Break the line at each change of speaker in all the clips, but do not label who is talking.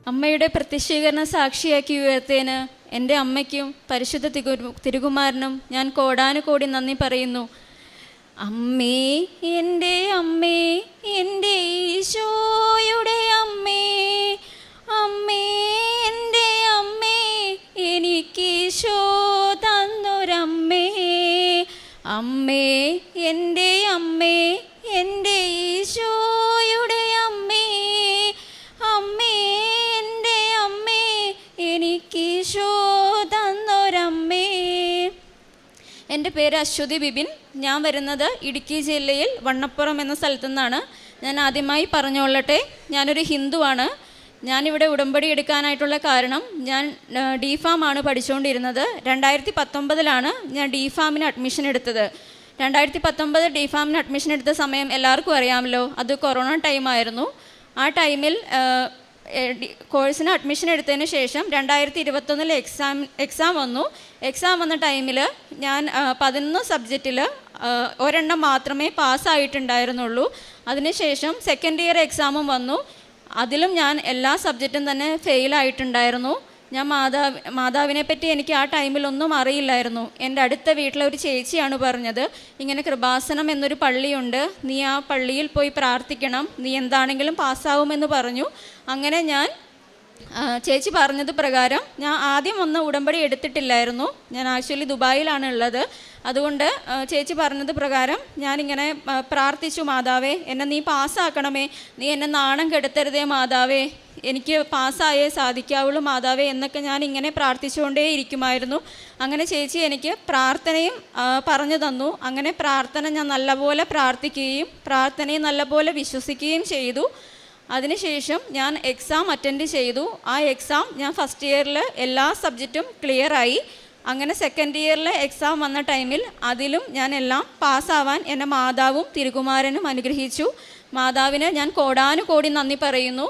അമ്മയുടെ പ്രത്യക്ഷീകരണ സാക്ഷിയാക്കി ഉയർത്തേന് എൻ്റെ അമ്മയ്ക്കും പരിശുദ്ധ തിരുകുമാരനും ഞാൻ കോടാനുകോടി നന്ദി പറയുന്നു. അമ്മേ, എൻ്റെ അമ്മേ, എൻ്റെ ഈശോയുടെ അമ്മേ, അമ്മേ, എൻ്റെ അമ്മേ, എനിക്കീശോ തന്നൊരമ്മേ. അമ്മേ, എൻ്റെ അമ്മേ, എൻ്റെ ഈശോയുടെ അമ്മേ, അമ്മേ, എൻ്റെ അമ്മേ, എനിക്കീശോ തന്നൊരമ്മേ. എൻ്റെ പേര് അശ്വതി ബിബിൻ. ഞാൻ വരുന്നത് ഇടുക്കി ജില്ലയിൽ വണ്ണപ്പുറം എന്ന സ്ഥലത്തു നിന്നാണ്. ഞാൻ ആദ്യമായി പറഞ്ഞുകൊള്ളട്ടെ, ഞാനൊരു ഹിന്ദുവാണ്. ഞാനിവിടെ ഉടമ്പടി എടുക്കാനായിട്ടുള്ള കാരണം, ഞാൻ DPharm ആണ് പഠിച്ചുകൊണ്ടിരുന്നത്. 2019 ഞാൻ DPharmന് അഡ്മിഷൻ എടുത്തത്. 2019 DPharmന് അഡ്മിഷൻ എടുത്ത സമയം എല്ലാവർക്കും അറിയാമല്ലോ, അത് കൊറോണ ടൈമായിരുന്നു. ആ ടൈമിൽ കോഴ്സിന് അഡ്മിഷൻ എടുത്തതിന് ശേഷം 2021 എക്സാം വന്നു. എക്സാം വന്ന ടൈമിൽ ഞാൻ 11 സബ്ജക്റ്റിൽ ഒരെണ്ണം മാത്രമേ പാസ്സായിട്ടുണ്ടായിരുന്നുള്ളൂ. അതിനുശേഷം സെക്കൻഡ് ഇയർ എക്സാമും വന്നു. അതിലും ഞാൻ എല്ലാ സബ്ജക്റ്റും തന്നെ ഫെയിലായിട്ടുണ്ടായിരുന്നു. ഞാൻ മാതാവിനെ പറ്റി എനിക്ക് ആ ടൈമിലൊന്നും അറിയില്ലായിരുന്നു. എൻ്റെ അടുത്ത വീട്ടിലെ ഒരു ചേച്ചിയാണ് പറഞ്ഞത്, ഇങ്ങനെ കൃപാസനം എന്നൊരു പള്ളിയുണ്ട്, നീ ആ പള്ളിയിൽ പോയി പ്രാർത്ഥിക്കണം, നീ എന്താണെങ്കിലും പാസ്സാവുമെന്ന് പറഞ്ഞു. അങ്ങനെ ഞാൻ ചേച്ചി പറഞ്ഞത് പ്രകാരം ഞാൻ ആദ്യം ഒന്ന് ഉടമ്പടി എടുത്തിട്ടില്ലായിരുന്നു. ഞാൻ ആക്ച്വലി ദുബായിലാണ് ഉള്ളത്. അതുകൊണ്ട് ചേച്ചി പറഞ്ഞത് പ്രകാരം ഞാനിങ്ങനെ പ്രാർത്ഥിച്ചു, മാതാവേ എന്നെ നീ പാസ്സാക്കണമേ, നീ എന്നെ നാണം കെടുത്തരുതേ മാതാവേ, എനിക്ക് പാസ്സായേ സാധിക്കാവുള്ളൂ മാതാവേ എന്നൊക്കെ ഞാൻ ഇങ്ങനെ പ്രാർത്ഥിച്ചുകൊണ്ടേ ഇരിക്കുമായിരുന്നു. അങ്ങനെ ചേച്ചി എനിക്ക് പ്രാർത്ഥനയും പറഞ്ഞു തന്നു. അങ്ങനെ പ്രാർത്ഥന ഞാൻ നല്ലപോലെ പ്രാർത്ഥിക്കുകയും പ്രാർത്ഥനയെ നല്ലപോലെ വിശ്വസിക്കുകയും ചെയ്തു. അതിനുശേഷം ഞാൻ എക്സാം അറ്റൻഡ് ചെയ്തു. ആ എക്സാം ഞാൻ ഫസ്റ്റ് ഇയറിൽ എല്ലാ സബ്ജക്റ്റും ക്ലിയറായി. അങ്ങനെ സെക്കൻഡ് ഇയറിൽ എക്സാം വന്ന ടൈമിൽ അതിലും ഞാൻ എല്ലാം പാസ്സാവാൻ എന്നെ മാതാവും തിരുകുമാരനും അനുഗ്രഹിച്ചു. മാതാവിന് ഞാൻ കോടാനുകോടി നന്ദി പറയുന്നു.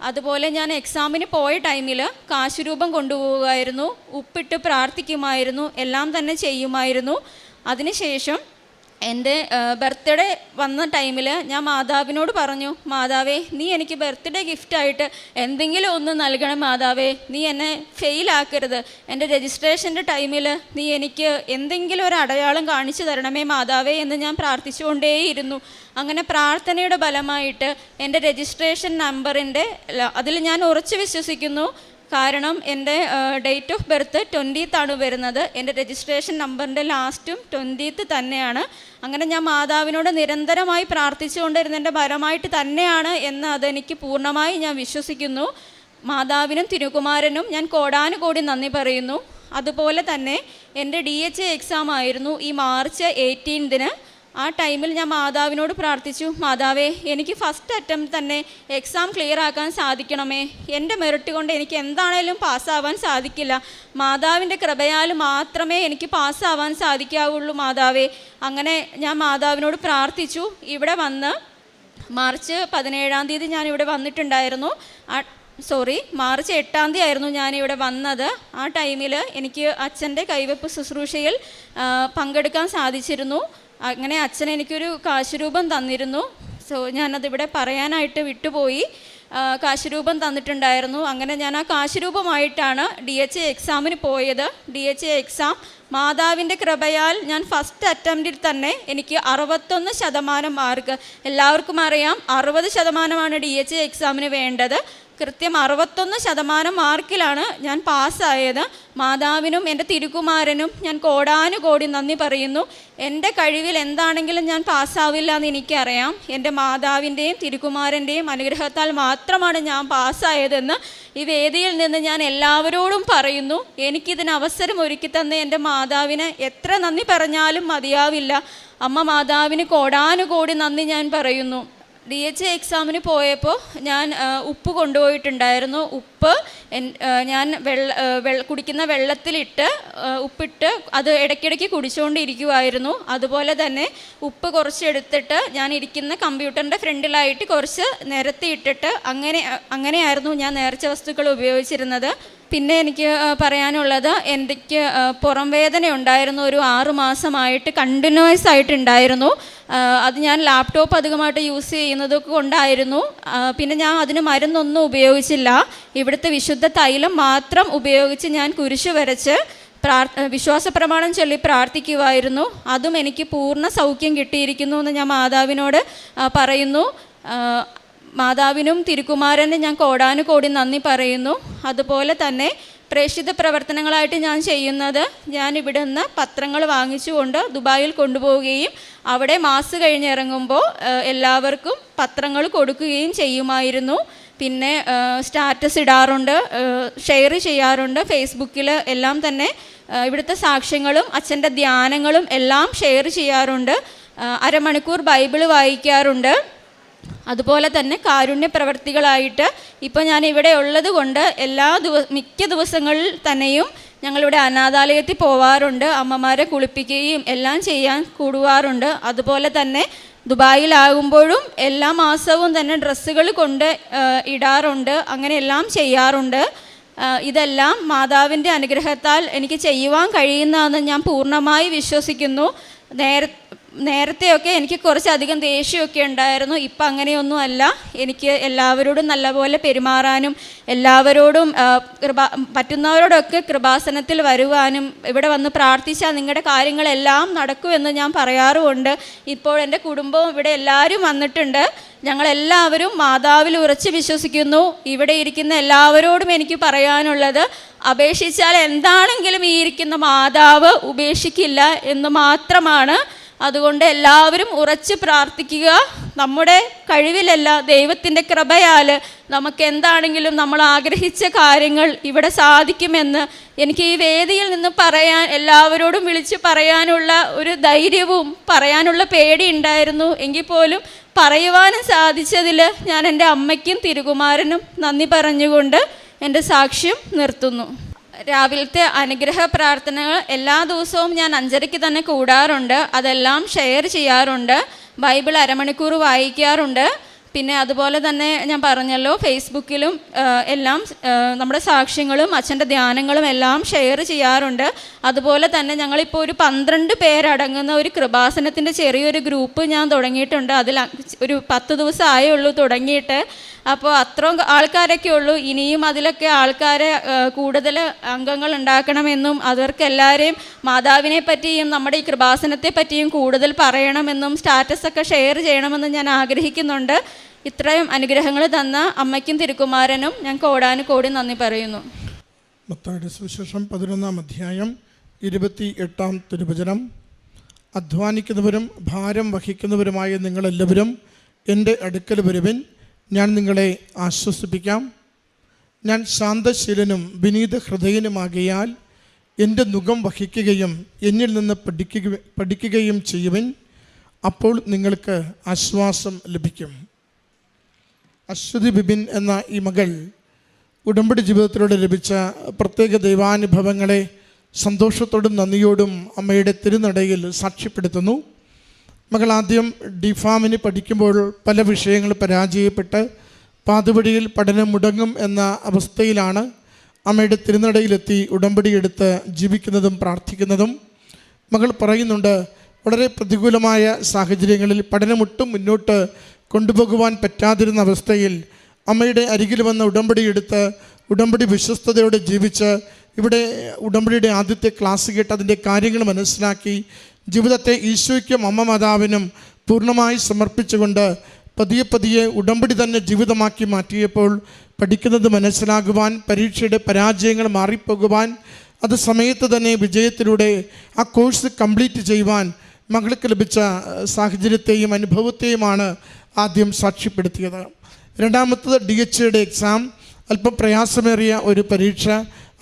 അതുപോലെ ഞാൻ എക്സാമിന് പോയ ടൈമിൽ കാശുരൂപം കൊണ്ടുപോകുമായിരുന്നു, ഉപ്പിട്ട് പ്രാർത്ഥിക്കുമായിരുന്നു, എല്ലാം തന്നെ ചെയ്യുമായിരുന്നു. അതിനുശേഷം എൻ്റെ ബർത്ത്ഡേ വന്ന ടൈമിൽ ഞാൻ മാതാവിനോട് പറഞ്ഞു, മാതാവേ നീ എനിക്ക് ബർത്ത്ഡേ ഗിഫ്റ്റായിട്ട് എന്തെങ്കിലും ഒന്ന് നൽകണം മാതാവേ, നീ എന്നെ ഫെയിലാക്കരുത്, എൻ്റെ രജിസ്ട്രേഷൻ്റെ ടൈമിൽ നീ എനിക്ക് എന്തെങ്കിലും ഒരു അടയാളം കാണിച്ചു തരണമേ മാതാവേ എന്ന് ഞാൻ പ്രാർത്ഥിച്ചുകൊണ്ടേയിരുന്നു. അങ്ങനെ പ്രാർത്ഥനയുടെ ഫലമായിട്ട് എൻ്റെ രജിസ്ട്രേഷൻ നമ്പറിൻ്റെ അതിൽ ഞാൻ ഉറച്ചു വിശ്വസിക്കുന്നു. കാരണം എൻ്റെ ഡേറ്റ് ഓഫ് ബർത്ത് 20th വരുന്നത്. എൻ്റെ രജിസ്ട്രേഷൻ നമ്പറിൻ്റെ ലാസ്റ്റും 20th തന്നെയാണ്. അങ്ങനെ ഞാൻ മാതാവിനോട് നിരന്തരമായി പ്രാർത്ഥിച്ചുകൊണ്ടിരുന്നതിൻ്റെ ഫലമായിട്ട് തന്നെയാണ് എന്ന് അതെനിക്ക് പൂർണ്ണമായി ഞാൻ വിശ്വസിക്കുന്നു. മാതാവിനും തിരുകുമാരനും ഞാൻ കോടാനുകോടി നന്ദി പറയുന്നു. അതുപോലെ തന്നെ എൻ്റെ DHA എക്സാം ആയിരുന്നു ഈ മാർച്ച് 18th. ആ ടൈമിൽ ഞാൻ മാതാവിനോട് പ്രാർത്ഥിച്ചു, മാതാവേ എനിക്ക് ഫസ്റ്റ് അറ്റംപ്റ്റ് തന്നെ എക്സാം ക്ലിയർ ആക്കാൻ സാധിക്കണമേ, എൻ്റെ മെറിറ്റ് കൊണ്ട് എനിക്ക് എന്താണേലും പാസ്സാവാൻ സാധിക്കില്ല, മാതാവിൻ്റെ കൃപയാൽ മാത്രമേ എനിക്ക് പാസ്സാവാൻ സാധിക്കാവുള്ളൂ മാതാവേ. അങ്ങനെ ഞാൻ മാതാവിനോട് പ്രാർത്ഥിച്ചു. ഇവിടെ വന്ന് മാർച്ച് 17 ഞാനിവിടെ വന്നിട്ടുണ്ടായിരുന്നു. മാർച്ച് 8 ആയിരുന്നു ഞാനിവിടെ വന്നത്. ആ ടൈമിൽ എനിക്ക് അച്ഛൻ്റെ കൈവെപ്പ് ശുശ്രൂഷയിൽ പങ്കെടുക്കാൻ സാധിച്ചിരുന്നു. അങ്ങനെ അച്ഛൻ എനിക്കൊരു കാശുരൂപം തന്നിരുന്നു. ഞാനതിവിടെ പറയാനായിട്ട് വിട്ടുപോയി. കാശുരൂപം തന്നിട്ടുണ്ടായിരുന്നു. അങ്ങനെ ഞാൻ ആ കാശുരൂപമായിട്ടാണ് DHA എക്സാമിന് പോയത്. DHA എക്സാം മാതാവിൻ്റെ കൃപയാൽ ഞാൻ ഫസ്റ്റ് അറ്റംപ്റ്റിൽ തന്നെ എനിക്ക് 61% മാർക്ക്. എല്ലാവർക്കും അറിയാം 60% DHA എക്സാമിന് വേണ്ടത്. കൃത്യം 61% മാർക്കിലാണ് ഞാൻ പാസ്സായത്. മാതാവിനും എൻ്റെ തിരുകുമാരനും ഞാൻ കോടാനുകോടി നന്ദി പറയുന്നു. എൻ്റെ കഴിവിൽ എന്താണെങ്കിലും ഞാൻ പാസ്സാവില്ല എന്ന് എനിക്കറിയാം. എൻ്റെ മാതാവിൻ്റെയും തിരുകുമാരൻ്റെയും അനുഗ്രഹത്താൽ മാത്രമാണ് ഞാൻ പാസ്സായതെന്ന് ഈ വേദിയിൽ നിന്ന് ഞാൻ എല്ലാവരോടും പറയുന്നു. എനിക്കിതിന് അവസരം ഒരുക്കി തന്ന എൻ്റെ മാതാവിന് എത്ര നന്ദി പറഞ്ഞാലും മതിയാവില്ല. അമ്മ മാതാവിന് കോടാനുകോടി നന്ദി ഞാൻ പറയുന്നു. DHA എക്സാമിന് പോയപ്പോൾ ഞാൻ ഉപ്പ് കൊണ്ടുപോയിട്ടുണ്ടായിരുന്നു. ഉപ്പ് ഞാൻ കുടിക്കുന്ന വെള്ളത്തിലിട്ട് ഉപ്പിട്ട് അത് ഇടയ്ക്കിടയ്ക്ക് കുടിച്ചുകൊണ്ടിരിക്കുമായിരുന്നു. അതുപോലെ തന്നെ ഉപ്പ് കുറച്ചെടുത്തിട്ട് ഞാൻ ഇരിക്കുന്ന കമ്പ്യൂട്ടറിൻ്റെ ഫ്രണ്ടിലായിട്ട് കുറച്ച് നിരത്തിയിട്ടിട്ട് അങ്ങനെയായിരുന്നു ഞാൻ നേർച്ച വസ്തുക്കൾ ഉപയോഗിച്ചിരുന്നത്. പിന്നെ എനിക്ക് പറയാനുള്ളത്, എനിക്ക് പുറം വേദന ഉണ്ടായിരുന്നു. ഒരു 6 മാസമായിട്ട് കണ്ടിന്യൂസ് ആയിട്ടുണ്ടായിരുന്നു. അത് ഞാൻ ലാപ്ടോപ്പ് അധികമായിട്ട് യൂസ് ചെയ്യുന്നതൊക്കെ കൊണ്ടായിരുന്നു. പിന്നെ ഞാൻ അതിന് മരുന്നൊന്നും ഉപയോഗിച്ചില്ല. ഇവിടുത്തെ വിശുദ്ധ തൈലം മാത്രം ഉപയോഗിച്ച് ഞാൻ കുരിശ് വരച്ച് വിശ്വാസ പ്രമാണം ചൊല്ലി പ്രാർത്ഥിക്കുമായിരുന്നു. അതും എനിക്ക് പൂർണ്ണ സൗഖ്യം കിട്ടിയിരിക്കുന്നു എന്ന് ഞാൻ മാതാവിനോട് പറയുന്നു. മാതാവിനും തിരുക്കുമാരനും ഞാൻ കോടാനുകോടി നന്ദി പറയുന്നു. അതുപോലെ തന്നെ പ്രേക്ഷിത പ്രവർത്തനങ്ങളായിട്ട് ഞാൻ ചെയ്യുന്നത്, ഞാൻ ഇവിടെ നിന്ന് പത്രങ്ങൾ വാങ്ങിച്ചുകൊണ്ട് ദുബായിൽ കൊണ്ടുപോവുകയും അവിടെ മാസ് കഴിഞ്ഞിറങ്ങുമ്പോൾ എല്ലാവർക്കും പത്രങ്ങൾ കൊടുക്കുകയും ചെയ്യുമായിരുന്നു. പിന്നെ സ്റ്റാറ്റസ് ഇടാറുണ്ട്, ഷെയർ ചെയ്യാറുണ്ട് ഫേസ്ബുക്കിൽ. എല്ലാം തന്നെ ഇവിടുത്തെ സാക്ഷ്യങ്ങളും അച്ഛൻ്റെ ധ്യാനങ്ങളും എല്ലാം ഷെയർ ചെയ്യാറുണ്ട്. അരമണിക്കൂർ ബൈബിള് വായിക്കാറുണ്ട്. അതുപോലെ തന്നെ കാരുണ്യ പ്രവർത്തികളായിട്ട് ഇപ്പോൾ ഞാൻ ഇവിടെ ഉള്ളത് കൊണ്ട് മിക്ക ദിവസങ്ങളിൽ തന്നെയും ഞങ്ങളിവിടെ അനാഥാലയത്തിൽ പോവാറുണ്ട്. അമ്മമാരെ കുളിപ്പിക്കുകയും എല്ലാം ചെയ്യാൻ കൂടുവാറുണ്ട്. അതുപോലെ തന്നെ ദുബായിലാകുമ്പോഴും എല്ലാ മാസവും തന്നെ ഡ്രസ്സുകൾ കൊണ്ട് ഇടാറുണ്ട്. അങ്ങനെ എല്ലാം ചെയ്യാറുണ്ട്. ഇതെല്ലാം മാതാവിൻ്റെ അനുഗ്രഹത്താൽ എനിക്ക് ചെയ്യുവാൻ കഴിയുന്നതെന്ന് ഞാൻ പൂർണ്ണമായി വിശ്വസിക്കുന്നു. നേരത്തെയൊക്കെ എനിക്ക് കുറച്ചധികം ദേഷ്യമൊക്കെ ഉണ്ടായിരുന്നു. ഇപ്പം അങ്ങനെയൊന്നുമല്ല. എനിക്ക് എല്ലാവരോടും നല്ലപോലെ പെരുമാറാനും എല്ലാവരോടും പറ്റുന്നവരോടൊക്കെ കൃപാസനത്തിൽ വരുവാനും ഇവിടെ വന്ന് പ്രാർത്ഥിച്ചാൽ നിങ്ങളുടെ കാര്യങ്ങളെല്ലാം നടക്കുമെന്ന് ഞാൻ പറയാറുമുണ്ട്. ഇപ്പോൾ എൻ്റെ കുടുംബവും ഇവിടെ എല്ലാവരും വന്നിട്ടുണ്ട്. ഞങ്ങളെല്ലാവരും മാതാവിൽ ഉറച്ച് വിശ്വസിക്കുന്നു. ഇവിടെ ഇരിക്കുന്ന എല്ലാവരോടും എനിക്ക് പറയാനുള്ളത്, അപേക്ഷിച്ചാൽ എന്താണെങ്കിലും ഈ ഇരിക്കുന്ന മാതാവ് ഉപേക്ഷിക്കില്ല എന്ന് മാത്രമാണ്. അതുകൊണ്ട് എല്ലാവരും ഉറച്ച് പ്രാർത്ഥിക്കുക. നമ്മുടെ കഴിവിലല്ല, ദൈവത്തിൻ്റെ കൃപയാൽ നമുക്ക് എന്താണെങ്കിലും നമ്മൾ ആഗ്രഹിച്ച കാര്യങ്ങൾ ഇവിടെ സാധിക്കുമെന്ന് എനിക്ക് ഈ വേദിയിൽ നിന്ന് പറയാൻ, എല്ലാവരോടും വിളിച്ച് പറയാനുള്ള ഒരു ധൈര്യവും പറയാനുള്ള പേടി ഉണ്ടായിരുന്നു. എങ്കിൽ പോലും പറയുവാനും സാധിച്ചതിൽ ഞാൻ എൻ്റെ അമ്മയ്ക്കും തിരുകുമാരനും നന്ദി പറഞ്ഞുകൊണ്ട് എൻ്റെ സാക്ഷ്യം നിർത്തുന്നു. രാവിലത്തെ അനുഗ്രഹ പ്രാർത്ഥനകൾ എല്ലാ ദിവസവും ഞാൻ 5:30 തന്നെ കൂടാറുണ്ട്. അതെല്ലാം ഷെയർ ചെയ്യാറുണ്ട്. ബൈബിൾ അരമണിക്കൂർ വായിക്കാറുണ്ട്. പിന്നെ അതുപോലെ തന്നെ ഞാൻ പറഞ്ഞല്ലോ, ഫേസ്ബുക്കിലും എല്ലാം നമ്മുടെ സാക്ഷ്യങ്ങളും അച്ഛൻ്റെ ധ്യാനങ്ങളും എല്ലാം ഷെയർ ചെയ്യാറുണ്ട്. അതുപോലെ തന്നെ ഞങ്ങളിപ്പോൾ ഒരു 12 പേരടങ്ങുന്ന ഒരു കൃപാസനത്തിൻ്റെ ചെറിയൊരു ഗ്രൂപ്പ് ഞാൻ തുടങ്ങിയിട്ടുണ്ട്. അതിൽ ഒരു 10 ദിവസം ആയേ ഉള്ളൂ തുടങ്ങിയിട്ട്. അപ്പോൾ അത്രയും ആൾക്കാരൊക്കെ ഉള്ളൂ. ഇനിയും അതിലൊക്കെ ആൾക്കാരെ കൂടുതൽ അംഗങ്ങൾ ഉണ്ടാക്കണമെന്നും അവർക്കെല്ലാവരെയും മാതാവിനെ പറ്റിയും നമ്മുടെ ഈ കൃപാസനത്തെ പറ്റിയും കൂടുതൽ പറയണമെന്നും സ്റ്റാറ്റസൊക്കെ ഷെയർ ചെയ്യണമെന്നും ഞാൻ ആഗ്രഹിക്കുന്നുണ്ട്. ഇത്രയും അനുഗ്രഹങ്ങൾ തന്ന അമ്മയ്ക്കും തിരുക്കുമാരനും ഞാൻ കോടാനുകോടി നന്ദി പറയുന്നു.
മത്തായിയുടെ സുവിശേഷം 11-ാം അധ്യായം 28-ാം തിരുവചനം. അധ്വാനിക്കുന്നവരും ഭാരം വഹിക്കുന്നവരുമായ നിങ്ങളെല്ലാവരും എൻ്റെ അടുക്കൽ വരുവിൻ, ഞാൻ നിങ്ങളെ ആശ്വസിപ്പിക്കാം. ഞാൻ ശാന്തശീലനും വിനീത ഹൃദയനുമാകിയാൽ എൻ്റെ നുകം വഹിക്കുകയും എന്നിൽ നിന്ന് പഠിക്കുകയും ചെയ്യുവിൻ, അപ്പോൾ നിങ്ങൾക്ക് ആശ്വാസം ലഭിക്കും. അശ്വതി ബിബിൻ എന്ന ഈ മകൾ ഉടമ്പടി ജീവിതത്തിലൂടെ ലഭിച്ച പ്രത്യേക ദൈവാനുഭവങ്ങളെ സന്തോഷത്തോടും നന്ദിയോടും അമ്മയുടെ തിരുനടയിൽ സാക്ഷ്യപ്പെടുത്തുന്നു. മകൾ ആദ്യം ഡിഫാമിന് പഠിക്കുമ്പോൾ പല വിഷയങ്ങൾ പരാജയപ്പെട്ട് പാതുവഴിയിൽ പഠനം മുടങ്ങും എന്ന അവസ്ഥയിലാണ് അമ്മയുടെ തിരുനടയിലെത്തി ഉടമ്പടി എടുത്ത് ജീവിക്കുന്നതും പ്രാർത്ഥിക്കുന്നതും. മകൾ പറയുന്നുണ്ട്, വളരെ പ്രതികൂലമായ സാഹചര്യങ്ങളിൽ പഠനമൊട്ടും മുന്നോട്ട് കൊണ്ടുപോകുവാൻ പറ്റാതിരുന്ന അവസ്ഥയിൽ അമ്മയുടെ അരികിൽ വന്ന ഉടമ്പടി എടുത്ത് ഉടമ്പടി വിശ്വസ്തയോടെ ജീവിച്ച് ഇവിടെ ഉടമ്പടിയുടെ ആദ്യത്തെ ക്ലാസ് കേട്ട് അതിൻ്റെ കാര്യങ്ങൾ മനസ്സിലാക്കി ജീവിതത്തെ ഈശോയ്ക്കും അമ്മ മാതാവിനും പൂർണ്ണമായി സമർപ്പിച്ചുകൊണ്ട് പതിയെ പതിയെ ഉടമ്പടി തന്നെ ജീവിതമാക്കി മാറ്റിയപ്പോൾ പഠിക്കുന്നത് മനസ്സിലാകുവാൻ, പരീക്ഷയുടെ പരാജയങ്ങൾ മാറിപ്പോകുവാൻ, അത് സമയത്ത് തന്നെ വിജയത്തിലൂടെ ആ കോഴ്സ് കംപ്ലീറ്റ് ചെയ്യുവാൻ മകൾക്ക് ലഭിച്ച സാഹചര്യത്തെയും അനുഭവത്തെയുമാണ് ആദ്യം സാക്ഷ്യപ്പെടുത്തിയത്. രണ്ടാമത്തത് DHED എക്സാം, അല്പം പ്രയാസമേറിയ ഒരു പരീക്ഷ.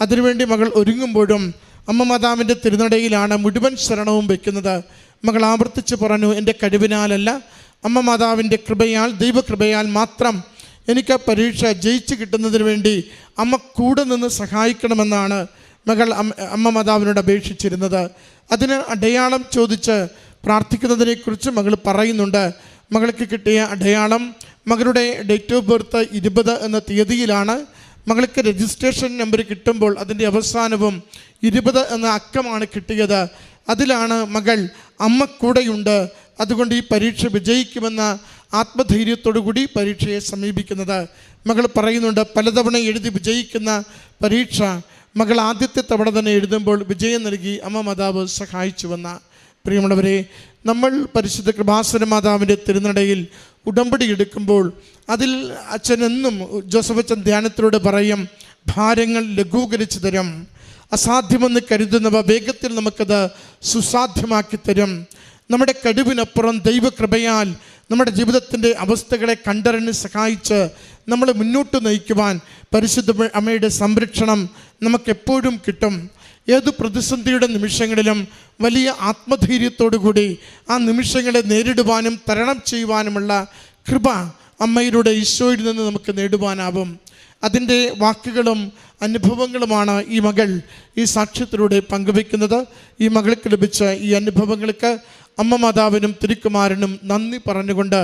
അതിനുവേണ്ടി മകൾ ഒരുങ്ങുമ്പോഴും അമ്മ മാതാവിൻ്റെ തിരുനടയിലാണ് മുഴുവൻ ശരണവും വയ്ക്കുന്നത്. മകൾ ആവർത്തിച്ച് പറഞ്ഞു, എൻ്റെ കഴിവിനാലല്ല, അമ്മ മാതാവിൻ്റെ കൃപയാൽ, ദൈവകൃപയാൽ മാത്രം എനിക്ക് ആ പരീക്ഷ ജയിച്ച് കിട്ടുന്നതിന് വേണ്ടി അമ്മ കൂടെ നിന്ന് സഹായിക്കണമെന്നാണ് മകൾ അമ്മ മാതാവിനോട് അപേക്ഷിച്ചിരുന്നത്. അതിന് അടയാളം ചോദിച്ച് പ്രാർത്ഥിക്കുന്നതിനെക്കുറിച്ച് മകൾ പറയുന്നുണ്ട്. മകൾക്ക് കിട്ടിയ അടയാളം, മകളുടെ ഡേറ്റ് ഓഫ് ബർത്ത് 20 എന്ന തീയതിയിലാണ്. മകൾക്ക് രജിസ്ട്രേഷൻ നമ്പർ കിട്ടുമ്പോൾ അതിൻ്റെ അവസാനവും 20 എന്ന അക്കമാണ് കിട്ടിയത്. അതിലാണ് മകൾ അമ്മ കൂടെയുണ്ട്, അതുകൊണ്ട് ഈ പരീക്ഷ വിജയിക്കുമെന്ന ആത്മധൈര്യത്തോടു കൂടി പരീക്ഷയെ സമീപിക്കുന്നത്. മകൾ പറയുന്നുണ്ട്, പലതവണ എഴുതി വിജയിക്കുന്ന പരീക്ഷ മകൾ ആദ്യത്തെ തവണ തന്നെ എഴുതുമ്പോൾ വിജയം നൽകി അമ്മ മാതാവ് സഹായിച്ചുവെന്ന. പ്രിയമുള്ളവരെ, നമ്മൾ പരിശുദ്ധ കൃപാസന മാതാവിൻ്റെ തിരുനടയിൽ ഉടമ്പടി എടുക്കുമ്പോൾ അതിൽ അച്ഛനെന്നും ജോസഫ് അച്ഛൻ ധ്യാനത്തിലൂടെ പറയും, ഭാരങ്ങൾ ലഘൂകരിച്ചു തരും, അസാധ്യമെന്ന് കരുതുന്നവ വേഗത്തിൽ നമുക്കത് സുസാധ്യമാക്കി തരും. നമ്മുടെ കഴിവിനപ്പുറം ദൈവകൃപയാൽ നമ്മുടെ ജീവിതത്തിൻ്റെ അവസ്ഥകളെ കണ്ടറിഞ്ഞ് സഹായിച്ച് നമ്മളെ മുന്നോട്ട് നയിക്കുവാൻ പരിശുദ്ധ അമ്മയുടെ സംരക്ഷണം നമുക്കെപ്പോഴും കിട്ടും. ഏത് പ്രതിസന്ധിയുടെ നിമിഷങ്ങളിലും വലിയ ആത്മധൈര്യത്തോടു കൂടി ആ നിമിഷങ്ങളെ നേരിടുവാനും തരണം ചെയ്യുവാനുമുള്ള കൃപ അമ്മയിലൂടെ ഈശോയിൽ നിന്ന് നമുക്ക് നേടുവാനാവും. അതിൻ്റെ വാക്കുകളും അനുഭവങ്ങളുമാണ് ഈ മകൾ ഈ സാക്ഷ്യത്തിലൂടെ പങ്കുവയ്ക്കുന്നത്. ഈ മകൾക്ക് ലഭിച്ച ഈ അനുഭവങ്ങൾക്ക് അമ്മ മാതാവിനും തിരുക്കുമാരനും നന്ദി പറഞ്ഞുകൊണ്ട്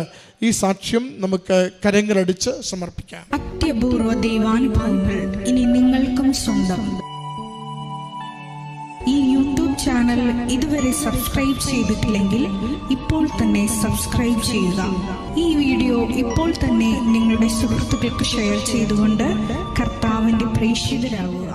ഈ സാക്ഷ്യം നമുക്ക് കരങ്ങളടിച്ച് സമർപ്പിക്കാം.
അത്യപൂർവ ദൈവാനുഭവങ്ങൾ ഇനി നിങ്ങൾക്കും സ്വന്തം. ഈ യൂട്യൂബ് ചാനൽ ഇതുവരെ സബ്സ്ക്രൈബ് ചെയ്തിട്ടില്ലെങ്കിൽ ഇപ്പോൾ തന്നെ സബ്സ്ക്രൈബ് ചെയ്യുക. ഈ വീഡിയോ ഇപ്പോൾ തന്നെ നിങ്ങളുടെ സുഹൃത്തുക്കൾക്ക് ഷെയർ ചെയ്തുകൊണ്ട് കർത്താവിൻ്റെ പ്രേക്ഷിതരാകുക.